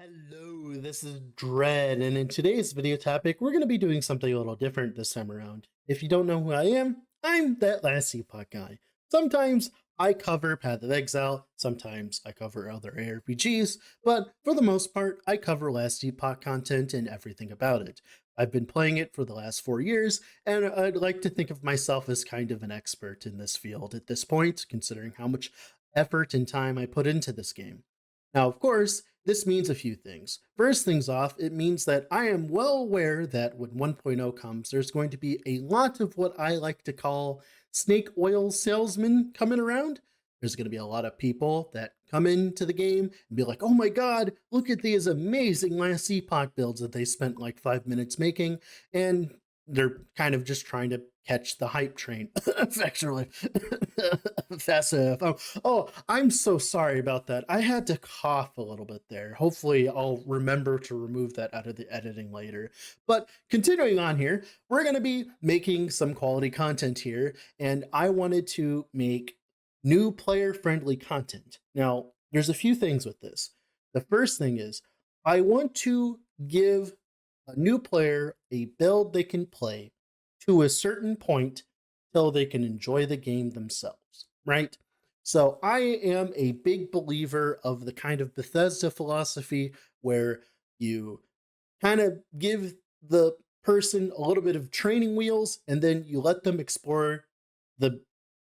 Hello, this is Dread, and in today's video topic, we're going to be doing something a little different this time around. If you don't know who I am, I'm that last Epoch guy. Sometimes I cover Path of Exile, sometimes I cover other ARPGs, but for the most part, I cover Last Epoch content and everything about it. I've been playing it for the last 4 years, and I'd like to think of myself as kind of an expert in this field at this point, considering how much effort and time I put into this game. Now, of course, this means a few things. First things off, it means that I am well aware that when 1.0 comes, there's going to be a lot of what I like to call snake oil salesmen coming around. There's going to be a lot of people that come into the game and be like, oh my god, look at these amazing last epoch builds that they spent like 5 minutes making. And they're kind of just trying to catch the hype train effectively. Fast enough. Oh, I'm so sorry about that. I had to cough a little bit there. Hopefully I'll remember to remove that out of the editing later. But continuing on here, we're going to be making some quality content here, and I wanted to make new player friendly content. Now, there's a few things with this. The first thing is I want to give a new player a build they can play to a certain point till they can enjoy the game themselves, right? So I am a big believer of the kind of Bethesda philosophy where you kind of give the person a little bit of training wheels and then you let them explore the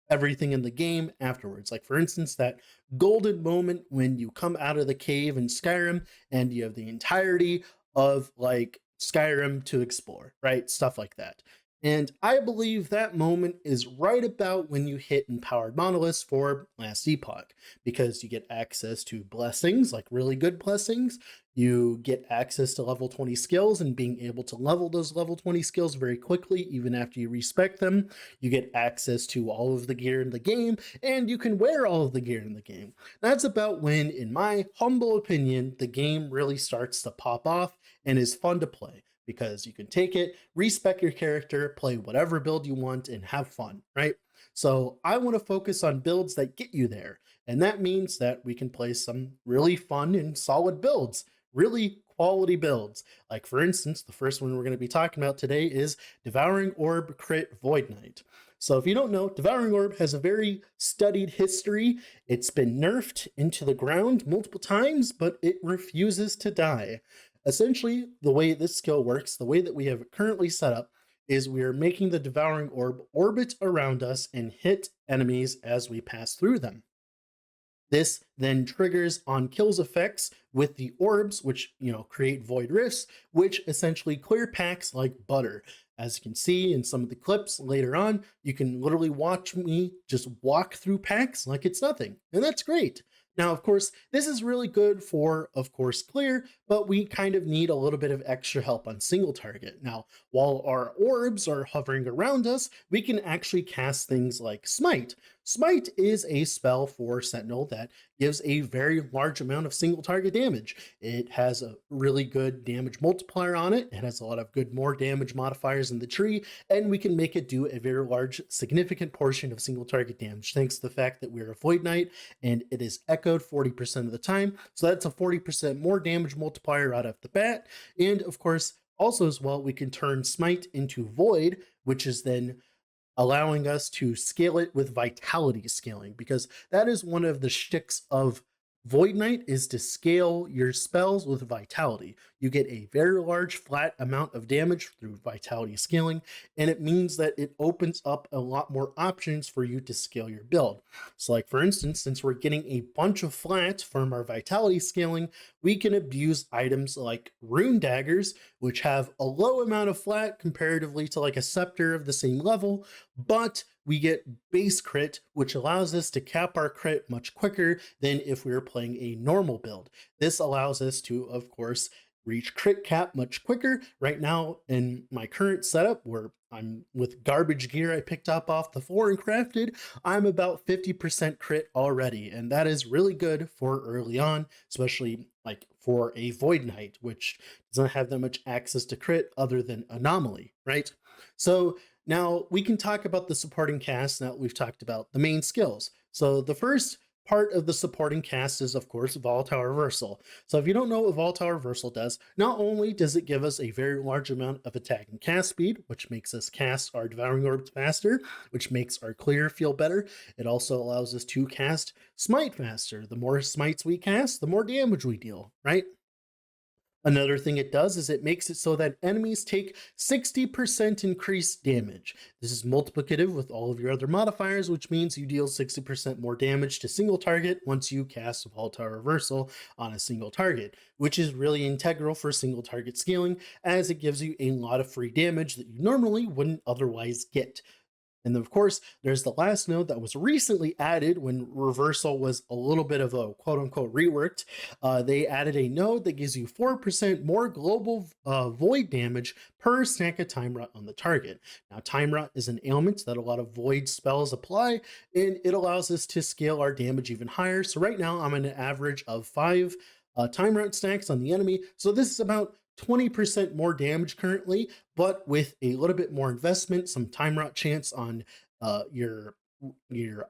everything in the game afterwards. Like for instance, that golden moment when you come out of the cave in Skyrim and you have the entirety of like Skyrim to explore, right? Stuff like that. And I believe that moment is right about when you hit Empowered Monoliths for Last Epoch, because you get access to blessings, like really good blessings. You get access to level 20 skills and being able to level those level 20 skills very quickly, even after you respec them. You get access to all of the gear in the game, and you can wear all of the gear in the game. That's about when, in my humble opinion, the game really starts to pop off and is fun to play, because you can take it, respec your character, play whatever build you want, and have fun, right? So I want to focus on builds that get you there. And that means that we can play some really fun and solid builds, really quality builds. Like for instance, the first one we're going to be talking about today is Devouring Orb Crit Voidknight. So if you don't know, Devouring Orb has a very studied history. It's been nerfed into the ground multiple times, but it refuses to die. Essentially, the way this skill works, the way that we have it currently set up, is we are making the Devouring Orb orbit around us and hit enemies as we pass through them. This then triggers on kills effects with the orbs, which create void rifts, which essentially clear packs like butter. As you can see in some of the clips later on, you can literally watch me just walk through packs like it's nothing, and that's great. Now, of course, this is really good for, of course, clear, but we kind of need a little bit of extra help on single target. Now, while our orbs are hovering around us, we can actually cast things like Smite. Smite is a spell for Sentinel that gives a very large amount of single target damage. It has a really good damage multiplier on it. It has a lot of good more damage modifiers in the tree, and we can make it do a very large, significant portion of single target damage thanks to the fact that we're a Void Knight and it is echoed 40% of the time. So that's a 40% more damage multiplier right off the bat. And of course, also as well, we can turn Smite into Void, which is then allowing us to scale it with vitality scaling, because that is one of the shticks of Void Knight, is to scale your spells with vitality. You get a very large flat amount of damage through vitality scaling, and it means that it opens up a lot more options for you to scale your build. So like for instance, since we're getting a bunch of flat from our vitality scaling, we can abuse items like rune daggers, which have a low amount of flat comparatively to like a scepter of the same level, but we get base crit, which allows us to cap our crit much quicker than if we were playing a normal build. This allows us to, of course, reach crit cap much quicker. Right now, in my current setup, where I'm with garbage gear I picked up off the floor and crafted, I'm about 50% crit already, and that is really good for early on, especially like for a Void Knight, which doesn't have that much access to crit other than Anomaly, right? So now we can talk about the supporting cast now that we've talked about the main skills. So the first part of the supporting cast is, of course, Volatile Reversal. So if you don't know what Volatile Reversal does, not only does it give us a very large amount of attack and cast speed, which makes us cast our Devouring Orbs faster, which makes our clear feel better, it also allows us to cast Smite faster. The more smites we cast, the more damage we deal, right? Another thing it does is it makes it so that enemies take 60% increased damage. This is multiplicative with all of your other modifiers, which means you deal 60% more damage to single target once you cast Volatile Reversal on a single target, which is really integral for single target scaling, as it gives you a lot of free damage that you normally wouldn't otherwise get. And then, of course, there's the last node that was recently added when Reversal was a little bit of a quote unquote reworked. They added a node that gives you 4% more global void damage per stack of Time Rot on the target. Now, Time Rot is an ailment that a lot of void spells apply, and it allows us to scale our damage even higher. So, right now, I'm at an average of 5 Time Rot stacks on the enemy. So, this is about 20% more damage currently, but with a little bit more investment, some time rot chance on your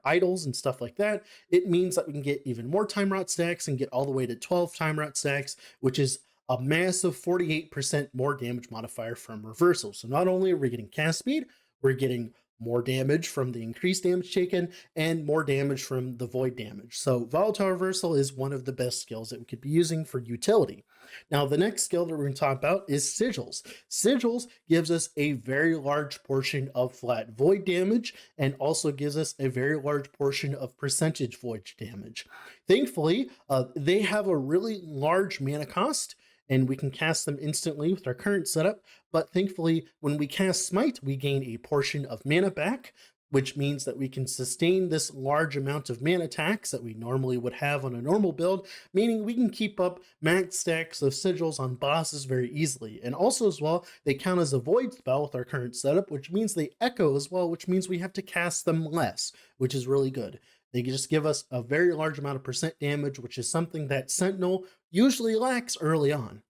idols and stuff like that, it means that we can get even more time rot stacks and get all the way to 12 time rot stacks, which is a massive 48% more damage modifier from reversal. So not only are we getting cast speed, we're getting more damage from the increased damage taken and more damage from the void damage. So volatile reversal is one of the best skills that we could be using for utility. Now, the next skill that we're going to talk about is sigils. Sigils gives us a very large portion of flat void damage and also gives us a very large portion of percentage void damage. Thankfully, they have a really large mana cost, and we can cast them instantly with our current setup. But thankfully, when we cast Smite, we gain a portion of mana back, which means that we can sustain this large amount of mana attacks that we normally would have on a normal build, meaning we can keep up max stacks of sigils on bosses very easily. And also as well, they count as a void spell with our current setup, which means they echo as well, which means we have to cast them less, which is really good. They just give us a very large amount of percent damage, which is something that Sentinel usually lacks early on.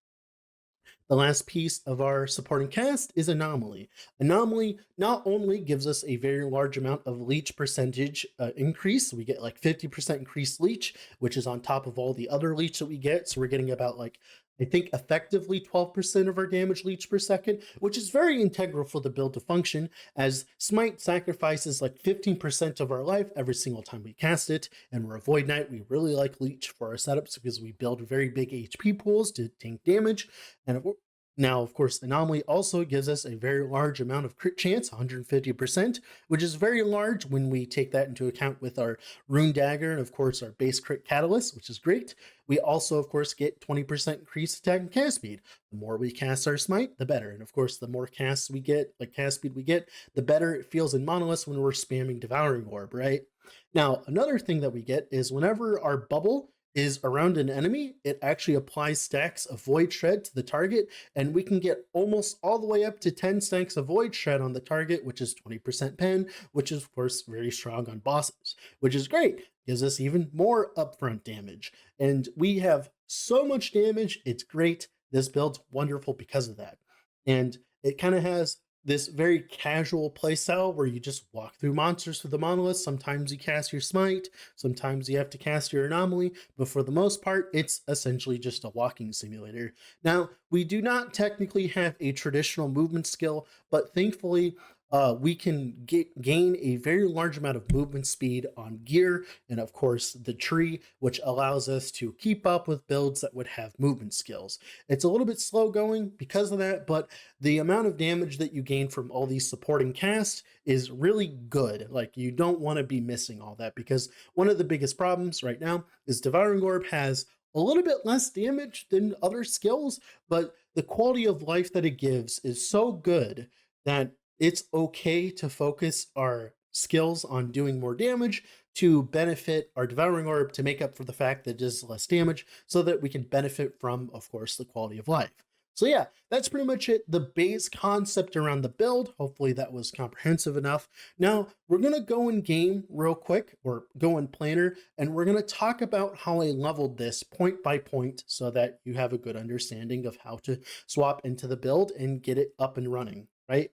The last piece of our supporting cast is Anomaly. Anomaly not only gives us a very large amount of leech percentage increase, we get like 50% increased leech, which is on top of all the other leech that we get. So we're getting about like, I think effectively 12% of our damage leech per second, which is very integral for the build to function, as Smite sacrifices like 15% of our life every single time we cast it, and we're a Voidknight. We really like leech for our setups because we build very big HP pools to tank damage, and now, of course, Anomaly also gives us a very large amount of crit chance, 150%, which is very large when we take that into account with our Rune Dagger and, of course, our base crit Catalyst, which is great. We also, of course, get 20% increased attack and cast speed. The more we cast our Smite, the better. And, of course, the more casts we get, like cast speed we get, the better it feels in monoliths when we're spamming Devouring Orb, right? Now, another thing that we get is whenever our bubble is around an enemy, it actually applies stacks of Void Shred to the target, and we can get almost all the way up to 10 stacks of Void Shred on the target, which is 20% pen, which is, of course, very strong on bosses, which is great. Gives us even more upfront damage. And we have so much damage, it's great. This build's wonderful because of that. And it kind of has this very casual playstyle where you just walk through monsters for the monoliths. Sometimes you cast your Smite, sometimes you have to cast your Anomaly, but for the most part, it's essentially just a walking simulator. Now, we do not technically have a traditional movement skill, but thankfully, we can gain a very large amount of movement speed on gear, and of course the tree, which allows us to keep up with builds that would have movement skills. It's a little bit slow going because of that, but the amount of damage that you gain from all these supporting casts is really good. Like, you don't want to be missing all that, because one of the biggest problems right now is Devouring Orb has a little bit less damage than other skills, but the quality of life that it gives is so good that it's okay to focus our skills on doing more damage to benefit our Devouring Orb, to make up for the fact that it does less damage, so that we can benefit from, of course, the quality of life. So yeah, that's pretty much it. The base concept around the build. Hopefully that was comprehensive enough. Now we're going to go in game real quick, or go in planner, and we're going to talk about how I leveled this point by point so that you have a good understanding of how to swap into the build and get it up and running, right?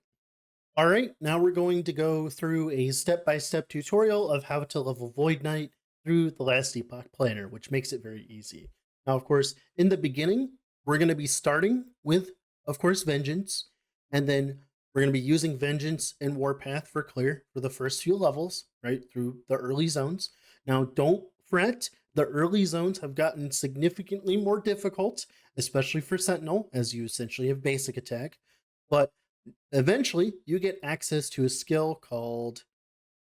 All right, now we're going to go through a step-by-step tutorial of how to level Voidknight through the Last Epoch planner, which makes it very easy. Now, of course, in the beginning, we're going to be starting with, of course, Vengeance, and then we're going to be using Vengeance and Warpath for clear for the first few levels, right, through the early zones. Now, don't fret. The early zones have gotten significantly more difficult, especially for Sentinel, as you essentially have basic attack. But eventually, you get access to a skill called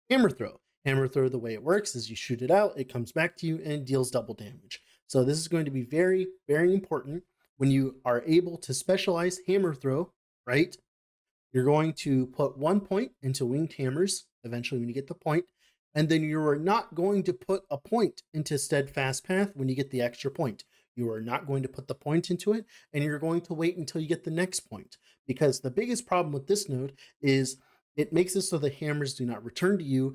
Hammer Throw. Hammer Throw, the way it works is you shoot it out, it comes back to you, and deals double damage. So this is going to be very, very important when you are able to specialize Hammer Throw, right? You're going to put 1 point into Winged Hammers, eventually when you get the point, and then you are not going to put a point into Steadfast Path when you get the extra point. You are not going to put the point into it, and you're going to wait until you get the next point. Because the biggest problem with this node is it makes it so the hammers do not return to you,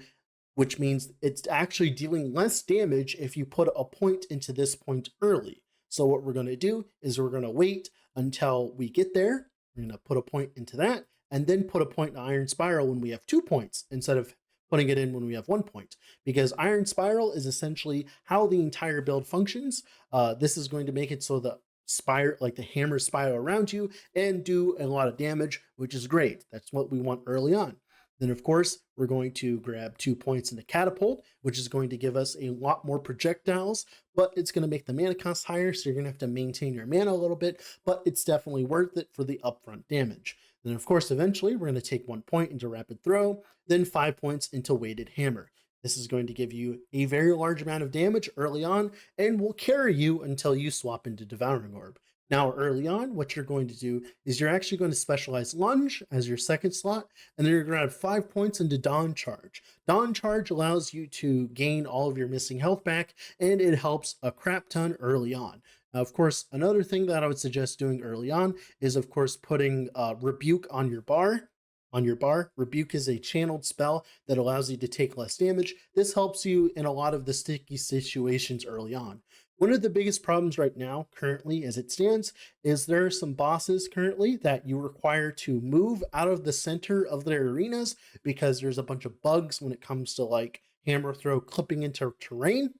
which means it's actually dealing less damage if you put a point into this point early. So what we're going to do is we're going to wait until we get there. We're going to put a point into that, and then put a point in Iron Spiral when we have 2 points instead of putting it in when we have 1 point, because Iron Spiral is essentially how the entire build functions. This is going to make it so the the hammers spiral around you and do a lot of damage, which is great. That's what we want early on. Then, of course, we're going to grab 2 points into Catapult, which is going to give us a lot more projectiles, but it's going to make the mana cost higher, so you're going to have to maintain your mana a little bit, but it's definitely worth it for the upfront damage. Then, of course, eventually, we're going to take 1 point into Rapid Throw, then 5 points into Weighted Hammer. This is going to give you a very large amount of damage early on, and will carry you until you swap into Devouring Orb. Now, early on, what you're going to do is you're actually going to specialize Lunge as your second slot, and then you're going to add 5 points into Dawn Charge. Dawn Charge allows you to gain all of your missing health back, and it helps a crap ton early on. Now, of course, another thing that I would suggest doing early on is, of course, putting Rebuke on your bar. Rebuke is a channeled spell that allows you to take less damage. This helps you in a lot of the sticky situations early on. One of the biggest problems right now, currently as it stands, is there are some bosses currently that you require to move out of the center of their arenas because there's a bunch of bugs when it comes to like hammer throw clipping into terrain,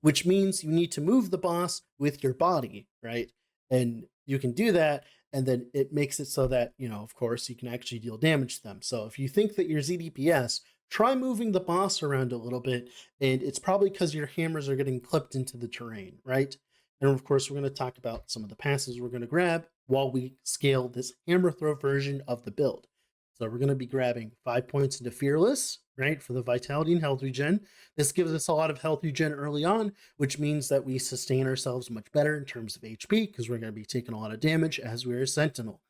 which means you need to move the boss with your body, right? And you can do that, and then it makes it so that, of course, you can actually deal damage to them. So if you think that you're ZDPS, try moving the boss around a little bit, and it's probably because your hammers are getting clipped into the terrain, right? And of course, we're going to talk about some of the passes we're going to grab while we scale this hammer throw version of the build. So we're going to be grabbing 5 points into Fearless, right, for the Vitality and Health Regen. This gives us a lot of Health Regen early on, which means that we sustain ourselves much better in terms of HP, because we're going to be taking a lot of damage as we're a Sentinel.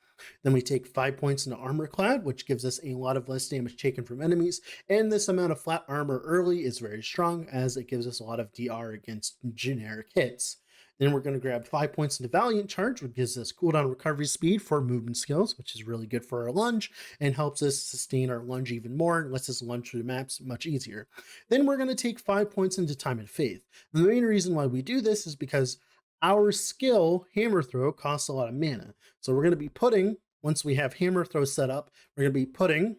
Then we take 5 points into Armor Clad, which gives us a lot of less damage taken from enemies, and this amount of flat armor early is very strong, as it gives us a lot of DR against generic hits. Then we're going to grab 5 points into Valiant Charge, which gives us cooldown recovery speed for movement skills, which is really good for our lunge, and helps us sustain our lunge even more, and lets us lunge through the maps much easier. Then we're going to take 5 points into Time and Faith. The main reason why we do this is because our skill, Hammer Throw, costs a lot of mana. So we're going to be putting, once we have Hammer Throw set up, we're going to be putting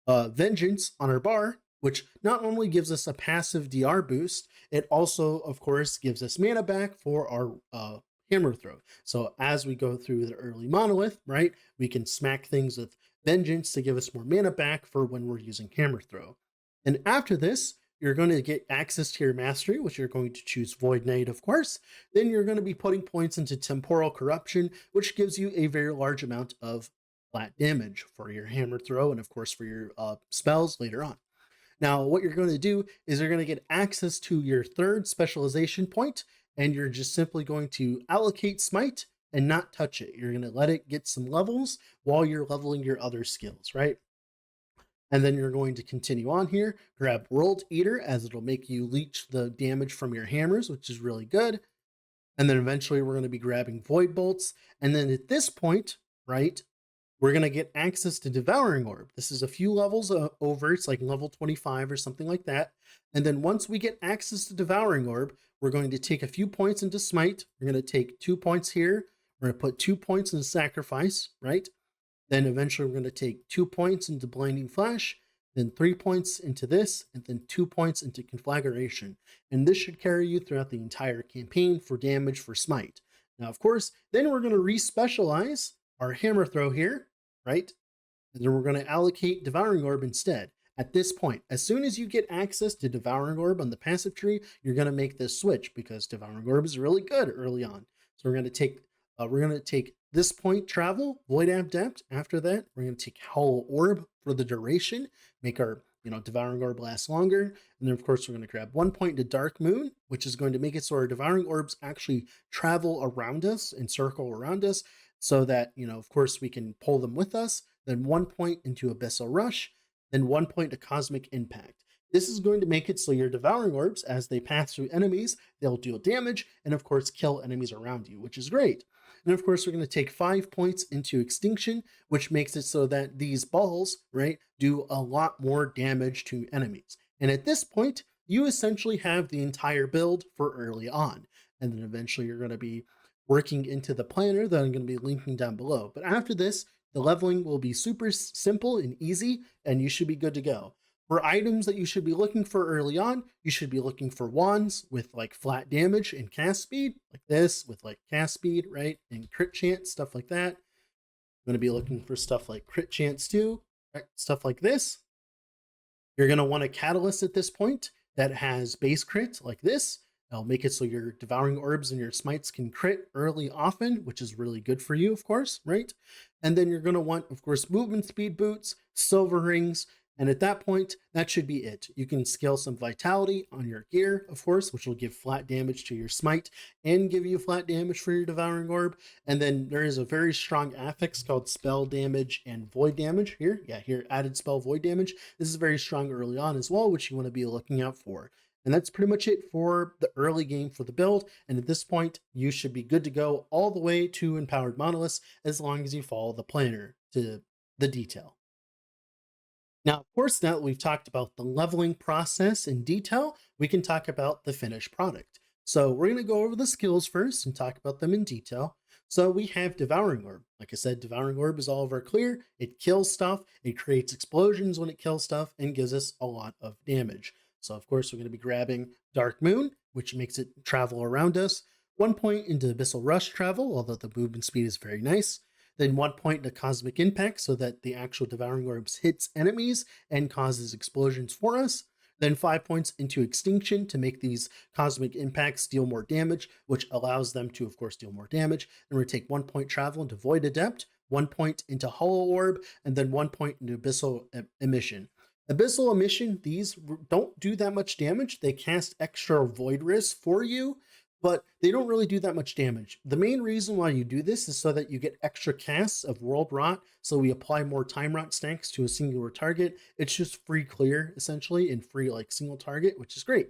Vengeance on our bar, which not only gives us a passive DR boost, it also, of course, gives us mana back for our Hammer Throw. So as we go through the early monolith, right, we can smack things with Vengeance to give us more mana back for when we're using Hammer Throw. And after this, you're going to get access to your mastery, which you're going to choose Voidknight, of course. Then you're going to be putting points into Temporal Corruption, which gives you a very large amount of flat damage for your Hammer Throw and, of course, for your spells later on. Now, what you're going to do is you're going to get access to your third specialization point, and you're just simply going to allocate Smite and not touch it. You're going to let it get some levels while you're leveling your other skills, right? And then you're going to continue on here, grab World Eater, as it'll make you leech the damage from your hammers, which is really good. And then eventually we're going to be grabbing Void Bolts. And then at this point, right, we're going to get access to Devouring Orb. This is a few levels over. It's like level 25 or something like that. And then once we get access to Devouring Orb, we're going to take a few points into Smite. We're going to take 2 points here. We're going to put 2 points in Sacrifice, right? Then eventually we're going to take 2 points into Blinding Flash. then 3 points into this, and then 2 points into Conflagration. And this should carry you throughout the entire campaign for damage for Smite. Now, of course, then we're going to respecialize our Hammer Throw here, right? And then we're going to allocate Devouring Orb instead. At this point, as soon as you get access to Devouring Orb on the passive tree, you're going to make this switch because Devouring Orb is really good early on. So we're going to take this point travel, Void Adept. After that, we're going to take Hollow Orb for the duration, make our Devouring Orb last longer. And then of course we're going to grab 1 point to Dark Moon, which is going to make it so our Devouring Orbs actually travel around us and circle around us so that, of course we can pull them with us. Then 1 point into Abyssal Rush, then 1 point to Cosmic Impact. This is going to make it so your Devouring Orbs, as they pass through enemies, they'll deal damage and of course kill enemies around you, which is great. And of course, we're going to take 5 points into Extinction, which makes it so that these balls, right, do a lot more damage to enemies. And at this point, you essentially have the entire build for early on. And then eventually you're going to be working into the planner that I'm going to be linking down below. But after this, the leveling will be super simple and easy, and you should be good to go. For items that you should be looking for early on, you should be looking for wands with like flat damage and cast speed, like this, with like cast speed, right? And crit chance, stuff like that. I'm going to be looking for stuff like crit chance too, right? Stuff like this. You're going to want a catalyst at this point that has base crit like this. That'll make it so your Devouring Orbs and your Smites can crit early often, which is really good for you, of course, right? And then you're going to want, of course, movement speed boots, silver rings, and at that point, that should be it. You can scale some vitality on your gear, of course, which will give flat damage to your Smite and give you flat damage for your Devouring Orb. And then there is a very strong affix called Spell Damage and Void Damage here. Yeah, here, added Spell Void Damage. This is very strong early on as well, which you want to be looking out for. And that's pretty much it for the early game for the build. And at this point, you should be good to go all the way to Empowered Monoliths as long as you follow the planner to the detail. Now, of course, now that we've talked about the leveling process in detail, we can talk about the finished product. So we're going to go over the skills first and talk about them in detail. So we have Devouring Orb. Like I said, Devouring Orb is all of our clear. It kills stuff. It creates explosions when it kills stuff and gives us a lot of damage. So of course, we're going to be grabbing Dark Moon, which makes it travel around us. 1 point into Abyssal Rush travel, although the movement speed is very nice. Then 1 point into Cosmic Impact so that the actual Devouring Orbs hits enemies and causes explosions for us. Then 5 points into Extinction to make these Cosmic Impacts deal more damage, which allows them to, of course, deal more damage. Then we take 1 point travel into Void Adept, 1 point into Hollow Orb, and then 1 point into Abyssal Emission. Abyssal Emission, these don't do that much damage. They cast extra Void Risk for you, but they don't really do that much damage. The main reason why you do this is so that you get extra casts of World Rot, so we apply more Time Rot stacks to a singular target. It's just free clear, essentially, and free like single target, which is great.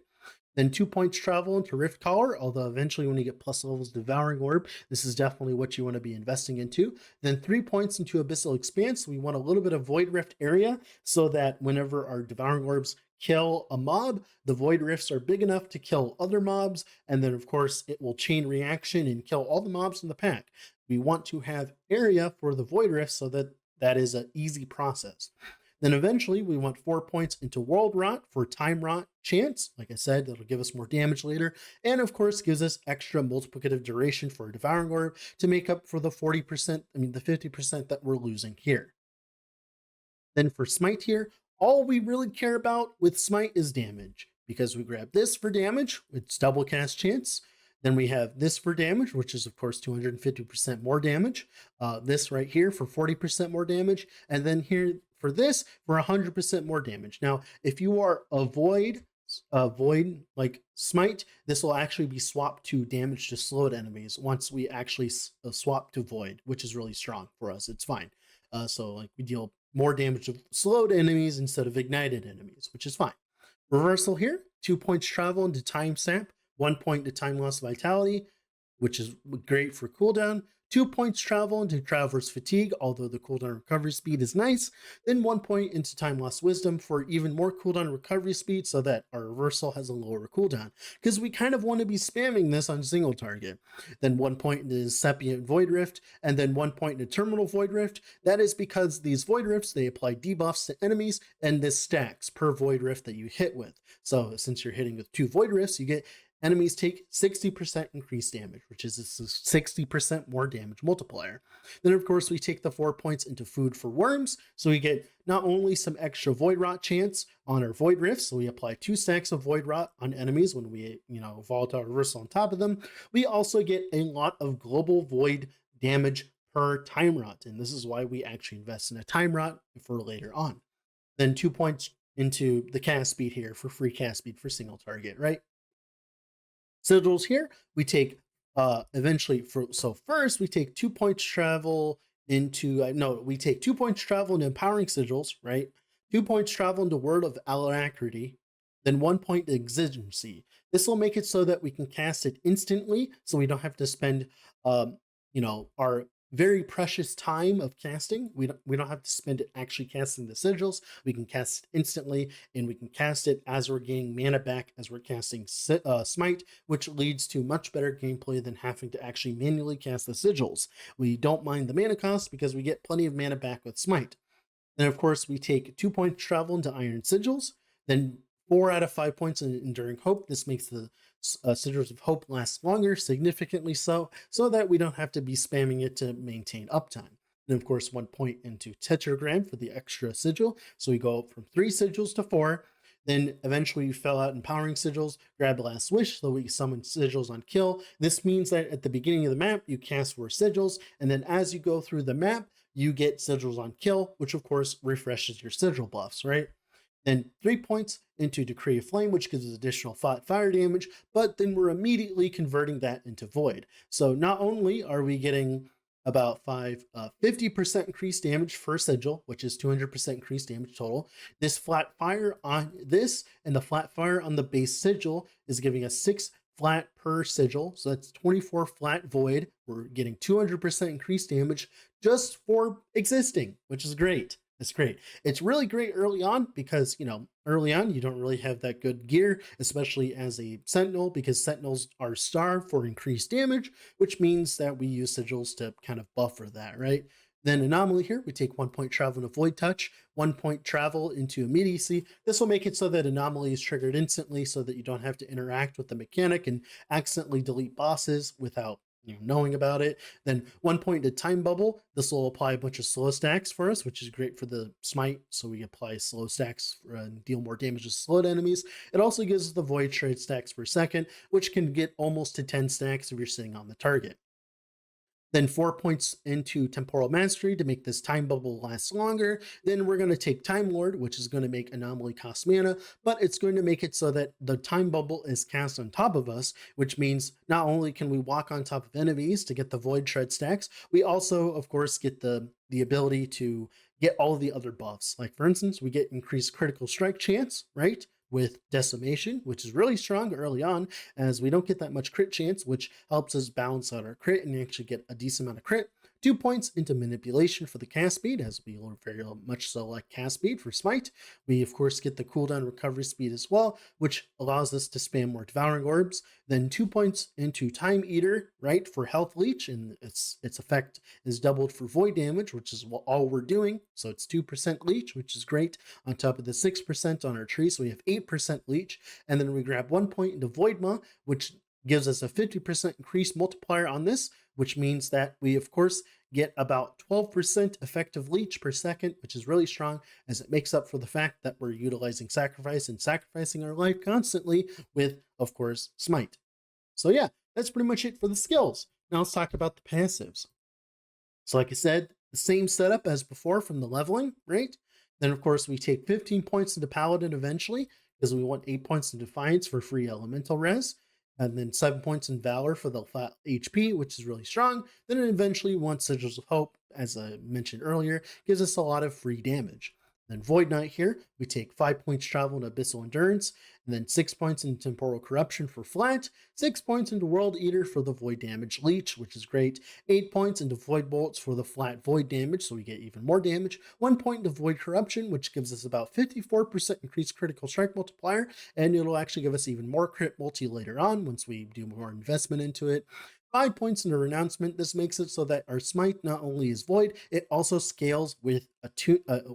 Then 2 points travel into Rift Collar, although eventually when you get plus levels Devouring Orb, this is definitely what you want to be investing into. Then 3 points into Abyssal Expanse. We want a little bit of Void Rift area so that whenever our Devouring Orbs kill a mob, the Void Rifts are big enough to kill other mobs, and then of course it will chain reaction and kill all the mobs in the pack. We want to have area for the Void Rifts so that that is an easy process. Then eventually we want 4 points into World Rot for Time Rot chance. Like I said, that'll give us more damage later. And of course gives us extra multiplicative duration for a Devouring Orb to make up for the 40%, the 50% that we're losing here. Then for Smite here, all we really care about with Smite is damage, because we grab this for damage, it's double cast chance. Then we have this for damage, which is of course 250% more damage. This right here for 40% more damage. And then here for this for 100% more damage. Now, if you are a void like Smite, this will actually be swapped to damage to slowed enemies once we actually swap to void, which is really strong for us. It's fine. So like we deal more damage to slowed enemies instead of ignited enemies, which is fine. Reversal here, 2 points travel into Time Sap, 1 point to Time Loss Vitality. which is great for cooldown. 2 points travel into Traveler's Fatigue, although the cooldown recovery speed is nice. Then 1 point into Time Lost Wisdom for even more cooldown recovery speed so that our reversal has a lower cooldown. Because we kind of want to be spamming this on single target. Then 1 point into Sapient Void Rift, and then 1 point into Terminal Void Rift. That is because these Void Rifts, they apply debuffs to enemies, and this stacks per Void Rift that you hit with. So since you're hitting with 2 Void Rifts, you get enemies take 60% increased damage, which is a 60% more damage multiplier. Then, of course, we take the 4 points into Food for Worms, so we get not only some extra Void Rot chance on our Void Rifts, so we apply 2 stacks of Void Rot on enemies when we, Volatile Reversal on top of them, we also get a lot of Global Void damage per Time Rot, and this is why we actually invest in a Time Rot for later on. Then 2 points into the cast speed here for free cast speed for single target, right? Sigils here, we take first we take 2 points travel into we take 2 points travel into Empowering Sigils, right? 2 points travel into Word of Alacrity, then 1 point to Exigency. This will make it so that we can cast it instantly, so we don't have to spend our very precious time of casting. We don't have to spend it actually casting the sigils. We can cast it instantly, and we can cast it as we're gaining mana back as we're casting Smite, which leads to much better gameplay than having to actually manually cast the sigils. We don't mind the mana cost because we get plenty of mana back with Smite. Then, of course, we take 2 points travel into Iron Sigils, then 4 out of 5 points in Enduring Hope. This makes the Sigils of Hope last longer, significantly so that we don't have to be spamming it to maintain uptime. And of course, 1 point into Tetragram for the extra sigil. So we go from 3 sigils to 4. Then eventually we fill out Empowering Sigils, grab Last Wish, so we summon sigils on kill. This means that at the beginning of the map, you cast 4 sigils, and then as you go through the map, you get sigils on kill, which of course refreshes your sigil buffs, right? Then 3 points into Decree of Flame, which gives us additional fire damage, but then we're immediately converting that into Void. So not only are we getting about 50% increased damage per sigil, which is 200% increased damage total. This flat fire on this and the flat fire on the base sigil is giving us 6 flat per sigil, so that's 24 flat void. We're getting 200% increased damage just for existing, which is great. It's great. It's really great early on because, early on you don't really have that good gear, especially as a Sentinel, because Sentinels are starved for increased damage, which means that we use sigils to kind of buffer that, right? Then Anomaly here, we take 1 point travel into Void Touch, 1 point travel into Immediacy. This will make it so that Anomaly is triggered instantly so that you don't have to interact with the mechanic and accidentally delete bosses without knowing about it. Then 1 point to Time Bubble. This will apply a bunch of slow stacks for us, which is great for the Smite. So we apply slow stacks and deal more damage to slowed enemies. It also gives us the Void Trade stacks per second, which can get almost to 10 stacks if you're sitting on the target. Then 4 points into Temporal Mastery to make this Time Bubble last longer. Then we're going to take Time Lord, which is going to make Anomaly cost mana, but it's going to make it so that the Time Bubble is cast on top of us, which means not only can we walk on top of enemies to get the Void Shred stacks, we also, of course, get the ability to get all the other buffs. Like, for instance, we get increased critical strike chance, right? With Decimation, which is really strong early on, as we don't get that much crit chance, which helps us balance out our crit and actually get a decent amount of crit. 2 points into Manipulation for the cast speed, as we very much so like cast speed for Smite. We, of course, get the cooldown recovery speed as well, which allows us to spam more Devouring Orbs. Then 2 points into Time Eater, right, for Health Leech, and its effect is doubled for Void damage, which is all we're doing. So it's 2% Leech, which is great, on top of the 6% on our tree, so we have 8% Leech. And then we grab 1 point into Voidma, which gives us a 50% increased multiplier on this, which means that we, of course, get about 12% effective leech per second, which is really strong, as it makes up for the fact that we're utilizing sacrifice and sacrificing our life constantly with, of course, Smite. So yeah, that's pretty much it for the skills. Now let's talk about the passives. So like I said, the same setup as before from the leveling, right? Then, of course, we take 15 points into Paladin eventually, because we want 8 points in Defiance for free elemental res, and then 7 points in Valor for the flat HP, which is really strong. Then eventually 1 Sigils of Hope, as I mentioned earlier, gives us a lot of free damage. Then Voidknight here, we take 5 points travel into Abyssal Endurance, and then 6 points into Temporal Corruption for flat, 6 points into World Eater for the Void Damage Leech, which is great, 8 points into Void Bolts for the flat Void damage, so we get even more damage, 1 point into Void Corruption, which gives us about 54% increased critical strike multiplier, and it'll actually give us even more crit multi later on once we do more investment into it. 5 points into Renouncement. This makes it so that our smite not only is void, it also scales with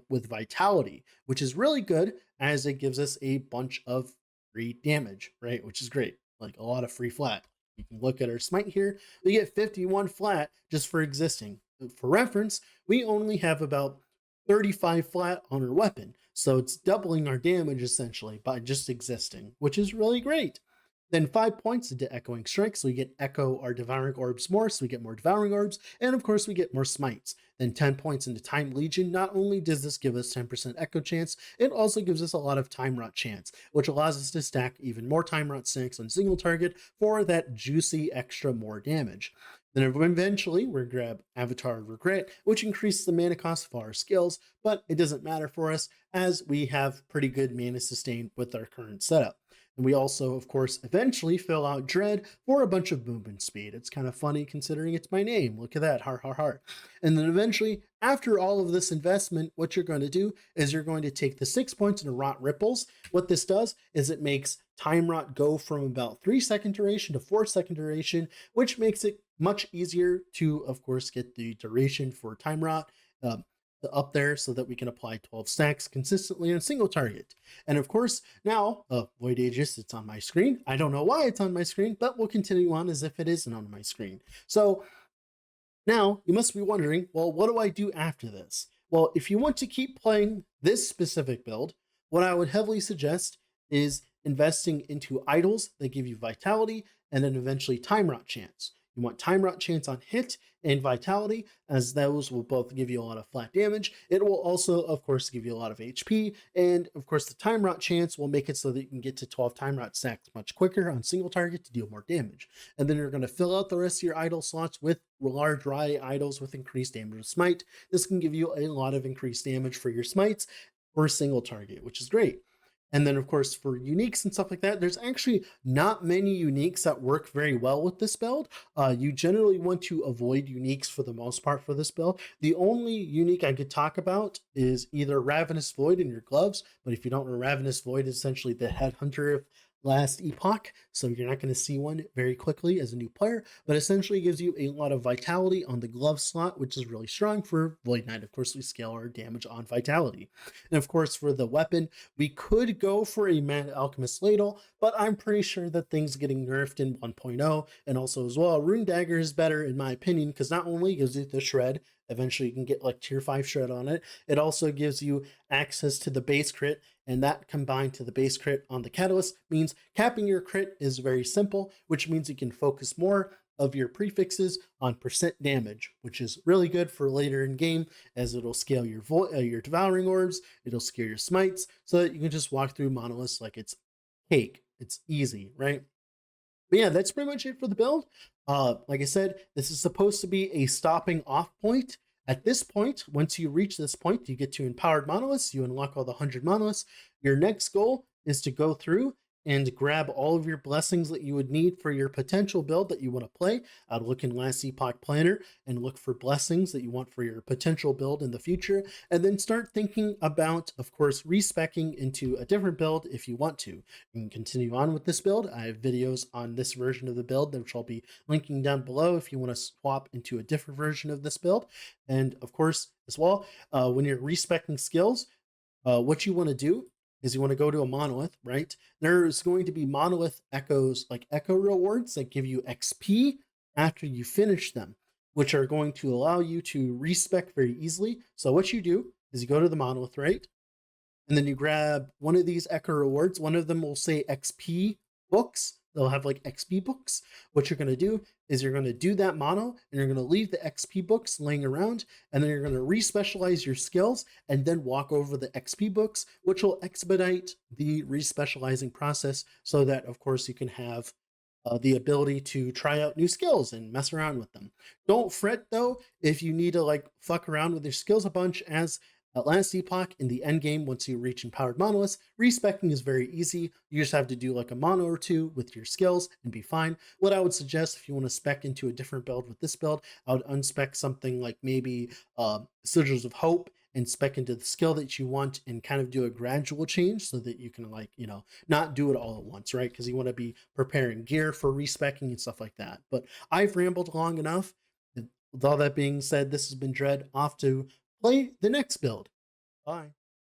with vitality, which is really good as it gives us a bunch of free damage, right? Which is great, like a lot of free flat. You can look at our smite here. We get 51 flat just for existing. For reference, we only have about 35 flat on our weapon, so it's doubling our damage essentially by just existing, which is really great. Then 5 points into Echoing Strike, so we get Echo our Devouring Orbs more, so we get more Devouring Orbs, and of course we get more Smites. Then 10 points into Time Legion. Not only does this give us 10% Echo chance, it also gives us a lot of Time Rot chance, which allows us to stack even more Time Rot stacks on single target for that juicy extra more damage. Then eventually we're gonna grab Avatar of Regret, which increases the mana cost of our skills, but it doesn't matter for us as we have pretty good mana sustain with our current setup. And we also, of course, eventually fill out Dread for a bunch of movement speed. It's kind of funny considering it's my name. Look at that, har har har. And then eventually, after all of this investment, what you're going to do is you're going to take the 6 points into Rot Ripples. What this does is it makes Time Rot go from about 3-second duration to 4-second duration, which makes it much easier to, of course, get the duration for Time Rot up there so that we can apply 12 stacks consistently on a single target. And of course, now, Void Aegis, it's on my screen. I don't know why it's on my screen, but we'll continue on as if it isn't on my screen. So now you must be wondering, well, what do I do after this? Well, if you want to keep playing this specific build, what I would heavily suggest is investing into idols that give you vitality and then eventually time rot chance. You want time rot chance on hit and vitality, as those will both give you a lot of flat damage. It will also, of course, give you a lot of HP, and of course, the time rot chance will make it so that you can get to 12 time rot stacks much quicker on single target to deal more damage. And then you're going to fill out the rest of your idol slots with large Rai idols with increased damage with smite. This can give you a lot of increased damage for your smites for a single target, which is great. And then, of course, for uniques and stuff like that, there's actually not many uniques that work very well with this build. You generally want to avoid uniques for the most part for this build. The only unique I could talk about is either Ravenous Void in your gloves, but if you don't know, Ravenous Void is essentially the headhunter of last Epoch, so you're not going to see one very quickly as a new player, but essentially gives you a lot of vitality on the glove slot, which is really strong for Voidknight. Of course, we scale our damage on vitality. And of course, for the weapon, we could go for a Mad Alchemist Ladle, but I'm pretty sure that things getting nerfed in 1.0, and also as well, Rune Dagger is better in my opinion, because not only gives you the shred, eventually you can get like tier 5 shred on it, it also gives you access to the base crit, and that combined to the base crit on the catalyst means capping your crit is very simple, which means you can focus more of your prefixes on percent damage, which is really good for later in game, as it'll scale your Devouring Orbs, it'll scale your smites, so that you can just walk through monoliths like it's cake. It's easy, right? But yeah, that's pretty much it for the build. Like I said, this is supposed to be a stopping off point. At this point, once you reach this point, you get to empowered monoliths, you unlock all the 100 monoliths. Your next goal is to go through and grab all of your blessings that you would need for your potential build that you want to play. I'd look in Last Epoch Planner and look for blessings that you want for your potential build in the future, and then start thinking about, of course, respecking into a different build if you want to. You can continue on with this build. I have videos on this version of the build, which I'll be linking down below if you want to swap into a different version of this build. And of course, as well, when you're respecting skills, what you want to do is you want to go to a monolith, right? There's going to be monolith echoes, like echo rewards that give you XP after you finish them, which are going to allow you to respec very easily. So what you do is you go to the monolith, right? And then you grab one of these echo rewards. One of them will say XP books. They'll have like XP books. What you're going to do is you're going to do that mono, and you're going to leave the XP books laying around, and then you're going to respecialize your skills and then walk over the XP books, which will expedite the respecializing process so that, of course, you can have the ability to try out new skills and mess around with them. Don't fret though if you need to like fuck around with your skills a bunch, as At last epoch, in the end game, once you reach empowered monoliths, respecing is very easy. You just have to do like a mono or two with your skills and be fine. What I would suggest if you want to spec into a different build with this build, I would unspec something like maybe Sigils of Hope and spec into the skill that you want and kind of do a gradual change so that you can like, not do it all at once, right? Because you want to be preparing gear for respecking and stuff like that. But I've rambled long enough. With all that being said, this has been Dread, off to play the next build. Bye.